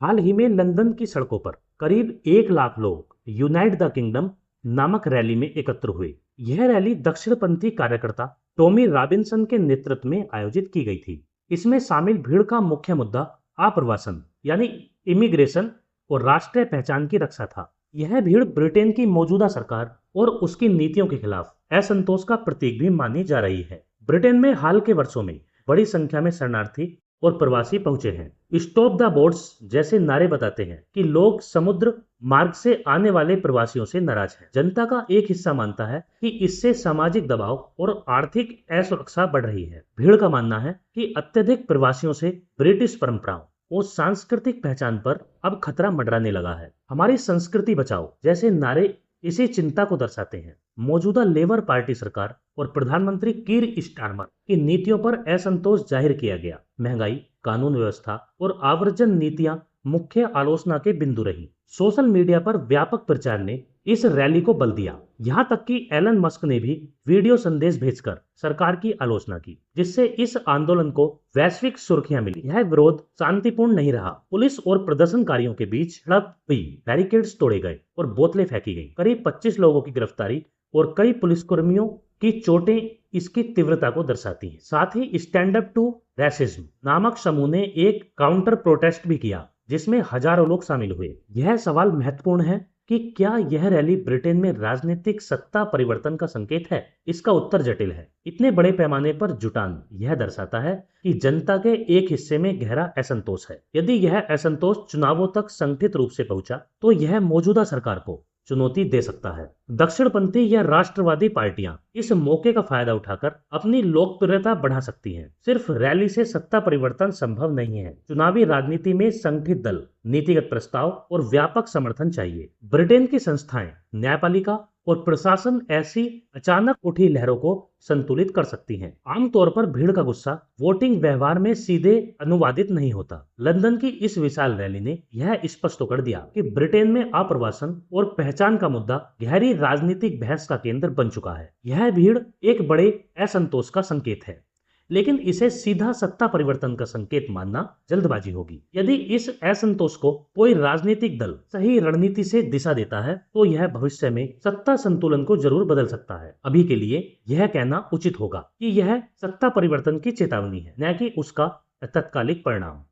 हाल ही में लंदन की सड़कों पर करीब 1 लाख लोग यूनाइट द किंगडम नामक रैली में एकत्र हुए। यह रैली दक्षिणपंथी कार्यकर्ता टॉमी रॉबिन्सन के नेतृत्व में आयोजित की गई थी। इसमें शामिल भीड़ का मुख्य मुद्दा आप्रवासन यानी इमिग्रेशन और राष्ट्रीय पहचान की रक्षा था। यह भीड़ ब्रिटेन की मौजूदा सरकार और उसकी नीतियों के खिलाफ असंतोष का प्रतीक भी मानी जा रही है। ब्रिटेन में हाल के वर्षों में बड़ी संख्या में शरणार्थी और प्रवासी पहुंचे हैं। स्टॉप द बोट्स जैसे नारे बताते हैं कि लोग समुद्र मार्ग से आने वाले प्रवासियों से नाराज हैं। जनता का एक हिस्सा मानता है कि इससे सामाजिक दबाव और आर्थिक असुरक्षा बढ़ रही है। भीड़ का मानना है कि अत्यधिक प्रवासियों से ब्रिटिश परंपराओं और सांस्कृतिक पहचान पर अब खतरा मंडराने लगा है। हमारी संस्कृति बचाओ जैसे नारे इसी चिंता को दर्शाते हैं। मौजूदा लेबर पार्टी सरकार और प्रधानमंत्री कीर स्टारमर की नीतियों पर असंतोष जाहिर किया गया। महंगाई, कानून व्यवस्था और आव्रजन नीतियां मुख्य आलोचना के बिंदु रही। सोशल मीडिया पर व्यापक प्रचार ने इस रैली को बल दिया। यहाँ तक कि एलन मस्क ने भी वीडियो संदेश भेजकर सरकार की आलोचना की, जिससे इस आंदोलन को वैश्विक सुर्खियां मिली। यह विरोध शांतिपूर्ण नहीं रहा। पुलिस और प्रदर्शनकारियों के बीच झड़प हुई, बैरिकेड्स तोड़े गए और बोतलें फेंकी गई। करीब 25 लोगों की गिरफ्तारी और कई पुलिसकर्मियों की चोटें इसकी तीव्रता को दर्शाती हैं। साथ ही स्टैंड अप टू रेसिज्म नामक समूह ने एक काउंटर प्रोटेस्ट भी किया, जिसमें हजारों लोग शामिल हुए। यह सवाल महत्वपूर्ण है कि क्या यह रैली ब्रिटेन में राजनीतिक सत्ता परिवर्तन का संकेत है? इसका उत्तर जटिल है। इतने बड़े पैमाने पर जुटान यह दर्शाता है कि जनता के एक हिस्से में गहरा असंतोष है। यदि यह असंतोष चुनावों तक संगठित रूप से पहुंचा तो यह मौजूदा सरकार को चुनौती दे सकता है। दक्षिणपंथी या राष्ट्रवादी पार्टियां इस मौके का फायदा उठाकर अपनी लोकप्रियता बढ़ा सकती हैं। सिर्फ रैली से सत्ता परिवर्तन संभव नहीं है। चुनावी राजनीति में संगठित दल, नीतिगत प्रस्ताव और व्यापक समर्थन चाहिए। ब्रिटेन की संस्थाएं, न्यायपालिका और प्रशासन ऐसी अचानक उठी लहरों को संतुलित कर सकती हैं। आमतौर पर भीड़ का गुस्सा वोटिंग व्यवहार में सीधे अनुवादित नहीं होता। लंदन की इस विशाल रैली ने यह स्पष्ट कर दिया कि ब्रिटेन में आप्रवासन और पहचान का मुद्दा गहरी राजनीतिक बहस का केंद्र बन चुका है। यह भीड़ एक बड़े असंतोष का संकेत है, लेकिन इसे सीधा सत्ता परिवर्तन का संकेत मानना जल्दबाजी होगी। यदि इस असंतोष को कोई राजनीतिक दल सही रणनीति से दिशा देता है तो यह भविष्य में सत्ता संतुलन को जरूर बदल सकता है। अभी के लिए यह कहना उचित होगा कि यह सत्ता परिवर्तन की चेतावनी है, न कि उसका तत्कालिक परिणाम।